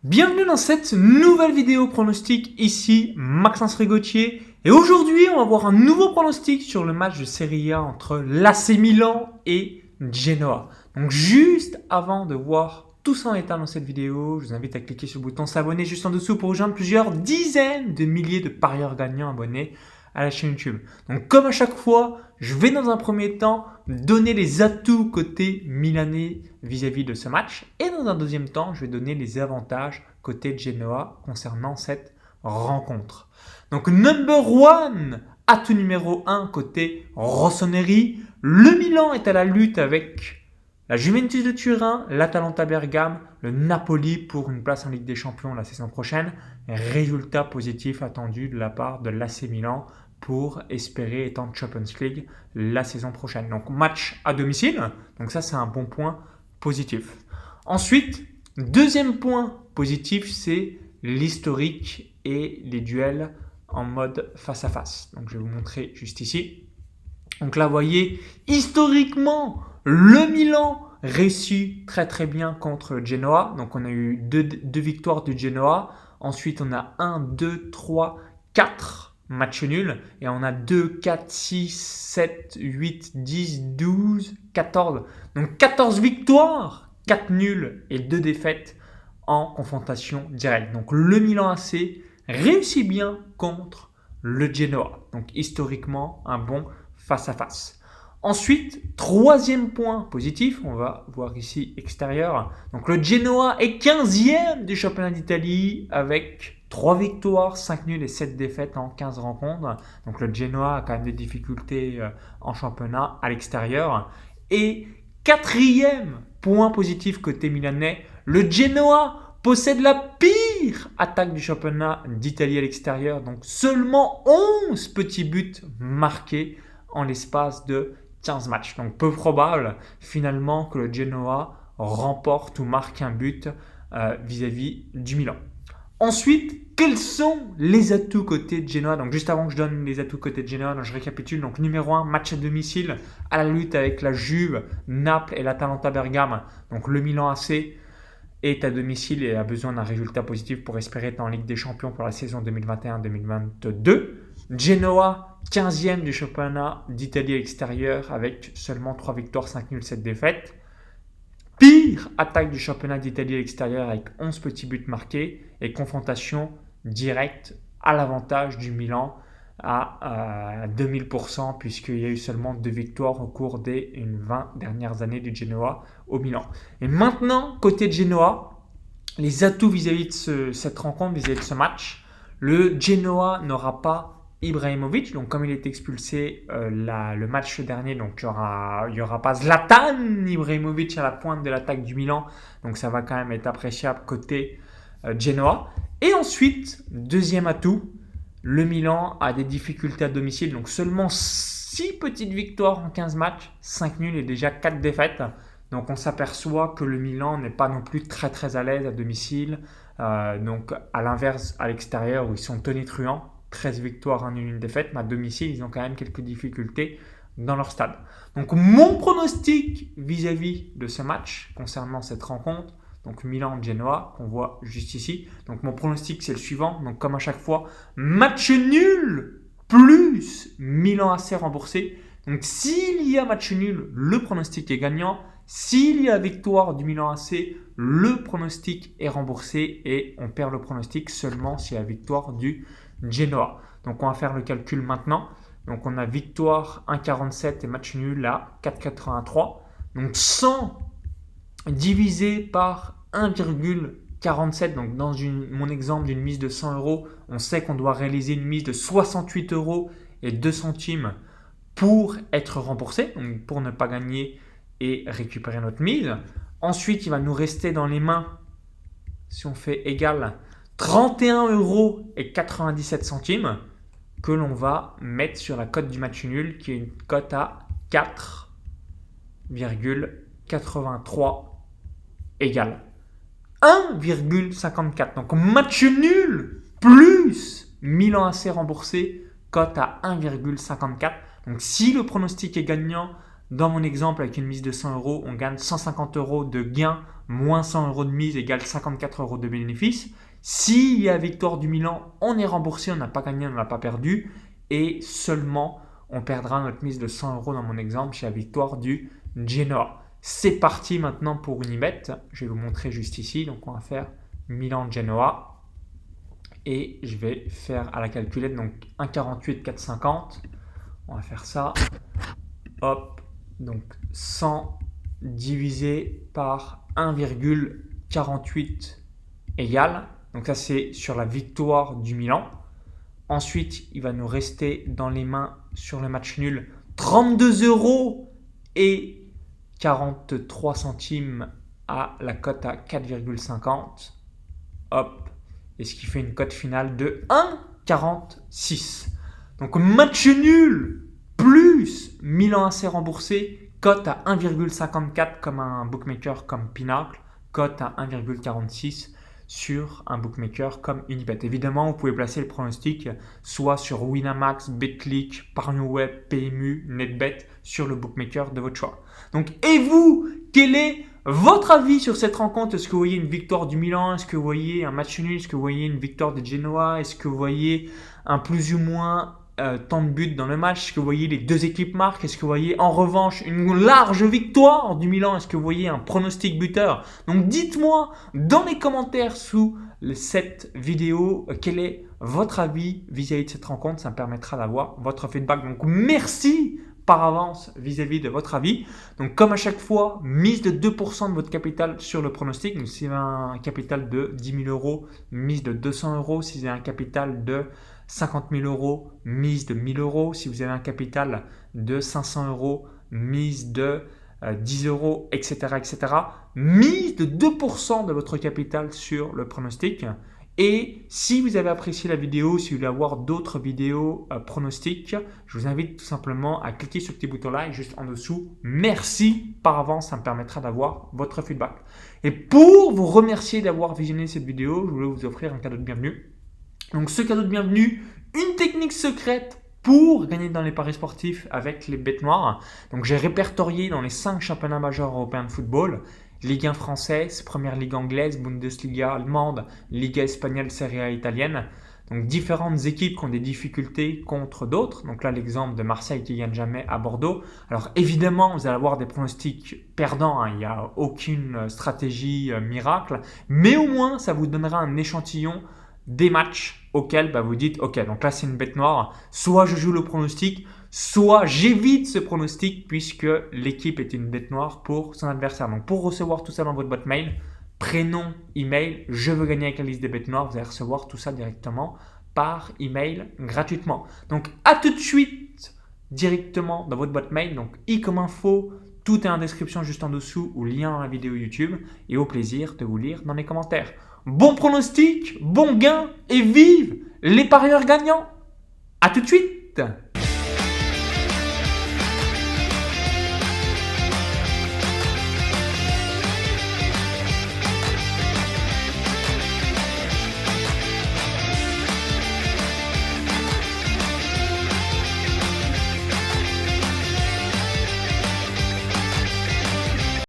Bienvenue dans cette nouvelle vidéo pronostic, ici Maxence Rigotier. Et aujourd'hui, on va voir un nouveau pronostic sur le match de Serie A entre l'AC Milan et Genoa. Donc juste avant de voir tout ça en état dans cette vidéo, je vous invite à cliquer sur le bouton s'abonner juste en dessous pour rejoindre plusieurs dizaines de milliers de parieurs gagnants abonnés à la chaîne YouTube. Donc comme à chaque fois, je vais dans un premier temps donner les atouts côté milanais vis-à-vis de ce match et dans un deuxième temps, je vais donner les avantages côté Genoa concernant cette rencontre. Donc number one, atout numéro 1 côté Rossoneri, le Milan est à la lutte avec la Juventus de Turin, l'Atalanta Bergame, le Napoli pour une place en Ligue des Champions la saison prochaine. Résultat positif attendu de la part de l'AC Milan pour espérer être en Champions League la saison prochaine. Donc match à domicile, donc ça c'est un bon point positif. Ensuite, deuxième point positif, c'est l'historique et les duels en mode face à face. Donc je vais vous montrer juste ici. Donc là, vous voyez, historiquement, le Milan réussit très très bien contre le Genoa. Donc on a eu deux victoires du Genoa. Ensuite, on a 1, 2, 3, 4 matchs nuls. Et on a 2, 4, 6, 7, 8, 10, 12, 14. Donc 14 victoires, 4 nuls et 2 défaites en confrontation directe. Donc le Milan AC réussit bien contre le Genoa. Donc historiquement, un bon face à face. Ensuite, troisième point positif, on va voir ici extérieur. Donc le Genoa est 15e du championnat d'Italie avec 3 victoires, 5 nuls et 7 défaites en 15 rencontres. Donc le Genoa a quand même des difficultés en championnat à l'extérieur. Et quatrième point positif côté milanais, le Genoa possède la pire attaque du championnat d'Italie à l'extérieur. Donc seulement 11 petits buts marqués en l'espace de 15 matchs. Donc peu probable finalement que le Genoa remporte ou marque un but vis-à-vis du Milan. Ensuite, quels sont les atouts côté de Genoa? Donc juste avant que je donne les atouts côté de Genoa, donc je récapitule. Donc numéro 1, match à domicile à la lutte avec la Juve, Naples et l'Atalanta Bergame. Donc le Milan AC est à domicile et a besoin d'un résultat positif pour espérer être en Ligue des Champions pour la saison 2021-2022. Genoa, 15e du championnat d'Italie à l'extérieur avec seulement 3 victoires, 5 nuls, 7 défaites. Pire attaque du championnat d'Italie à l'extérieur avec 11 petits buts marqués et confrontation directe à l'avantage du Milan à 2000% puisqu'il y a eu seulement 2 victoires au cours des 20 dernières années du Genoa au Milan. Et maintenant, côté de Genoa, les atouts vis-à-vis de cette rencontre, vis-à-vis de ce match, le Genoa n'aura pas Ibrahimovic, donc comme il est expulsé le match dernier, donc il y aura pas Zlatan Ibrahimovic à la pointe de l'attaque du Milan, donc ça va quand même être appréciable côté Genoa. Et ensuite, deuxième atout, le Milan a des difficultés à domicile, donc seulement 6 petites victoires en 15 matchs, 5 nuls et déjà 4 défaites. Donc on s'aperçoit que le Milan n'est pas non plus très très à l'aise à domicile. Donc à l'inverse, à l'extérieur où ils sont tonitruants, 13 victoires, 1 nul, 1 défaite, mais à domicile, ils ont quand même quelques difficultés dans leur stade. Donc mon pronostic vis-à-vis de ce match concernant cette rencontre, donc Milan-Genoa, qu'on voit juste ici. Donc mon pronostic, c'est le suivant. Donc comme à chaque fois, match nul plus Milan AC remboursé. Donc s'il y a match nul, le pronostic est gagnant. S'il y a victoire du Milan AC, le pronostic est remboursé et on perd le pronostic seulement s'il y a victoire du Genoa. Donc on va faire le calcul maintenant. Donc on a victoire 1,47 et match nul à 4,83. Donc 100 divisé par 1,47. Donc dans mon exemple d'une mise de 100 euros, on sait qu'on doit réaliser une mise de 68 euros et 2 centimes pour être remboursé, donc pour ne pas gagner et récupérer notre mise. Ensuite, il va nous rester dans les mains, si on fait égal, 31 euros et 97 centimes que l'on va mettre sur la cote du match nul qui est une cote à 4,83 égale 1,54. Donc match nul plus Milan AC remboursé, cote à 1,54. Donc si le pronostic est gagnant, Dans mon exemple, avec une mise de 100 euros, on gagne 150 euros de gain, moins 100 euros de mise égale 54 euros de bénéfice. S'il y a victoire du Milan, on est remboursé, on n'a pas gagné, on n'a pas perdu. Et seulement, on perdra notre mise de 100 euros dans mon exemple chez la victoire du Genoa. C'est parti maintenant pour Unibet. Je vais vous montrer juste ici. Donc, on va faire Milan-Genoa. Et je vais faire à la calculette, donc 1,48, 4,50. On va faire ça. Hop. Donc, 100 divisé par 1,48 égale. Donc ça, c'est sur la victoire du Milan. Ensuite, il va nous rester dans les mains sur le match nul 32 euros et 43 centimes à la cote à 4,50. Hop. Et ce qui fait une cote finale de 1,46. Donc match nul plus Milan AC remboursé, cote à 1,54 comme un bookmaker comme Pinacle, cote à 1,46 sur un bookmaker comme Unibet. Évidemment, vous pouvez placer le pronostic soit sur Winamax, BetClick, ParioWeb, PMU, NetBet sur le bookmaker de votre choix. Donc, et vous, quel est votre avis sur cette rencontre? Est-ce que vous voyez une victoire du Milan? Est-ce que vous voyez un match nul? Est-ce que vous voyez une victoire de Genoa? Est-ce que vous voyez un plus ou moins tant de buts dans le match? Est-ce que vous voyez les deux équipes marquent? Est-ce que vous voyez en revanche une large victoire du Milan? Est-ce que vous voyez un pronostic buteur? Donc dites-moi dans les commentaires sous cette vidéo quel est votre avis vis-à-vis de cette rencontre. Ça me permettra d'avoir votre feedback. Donc merci par avance vis-à-vis de votre avis. Donc comme à chaque fois, mise de 2% de votre capital sur le pronostic. Donc si vous avez un capital de 10 000 euros, mise de 200 euros. Si vous avez un capital de 50 000 euros, mise de 1 000 euros. Si vous avez un capital de 500 euros, mise de 10 euros, etc., etc. Mise de 2% de votre capital sur le pronostic. Et si vous avez apprécié la vidéo, si vous voulez avoir d'autres vidéos pronostics, je vous invite tout simplement à cliquer sur le petit bouton là et juste en dessous. Merci par avance, ça me permettra d'avoir votre feedback. Et pour vous remercier d'avoir visionné cette vidéo, je voulais vous offrir un cadeau de bienvenue. Donc ce cadeau de bienvenue, une technique secrète pour gagner dans les paris sportifs avec les bêtes noires. Donc j'ai répertorié dans les 5 championnats majeurs européens de football, Ligue 1 française, Première Ligue anglaise, Bundesliga allemande, Liga espagnole, Serie A italienne. Donc différentes équipes qui ont des difficultés contre d'autres. Donc là l'exemple de Marseille qui ne gagne jamais à Bordeaux. Alors évidemment vous allez avoir des pronostics perdants, il n'y a aucune stratégie miracle. Mais au moins ça vous donnera un échantillon des matchs auxquels vous dites ok, donc là c'est une bête noire, soit je joue le pronostic, soit j'évite ce pronostic puisque l'équipe est une bête noire pour son adversaire. Donc pour recevoir tout ça dans votre boîte mail, prénom, email, je veux gagner avec la liste des bêtes noires, vous allez recevoir tout ça directement par email gratuitement. Donc à tout de suite directement dans votre boîte mail, donc i comme info, tout est en description juste en dessous ou lien dans la vidéo YouTube et au plaisir de vous lire dans les commentaires. Bon pronostic, bon gain et vive les parieurs gagnants. À tout de suite.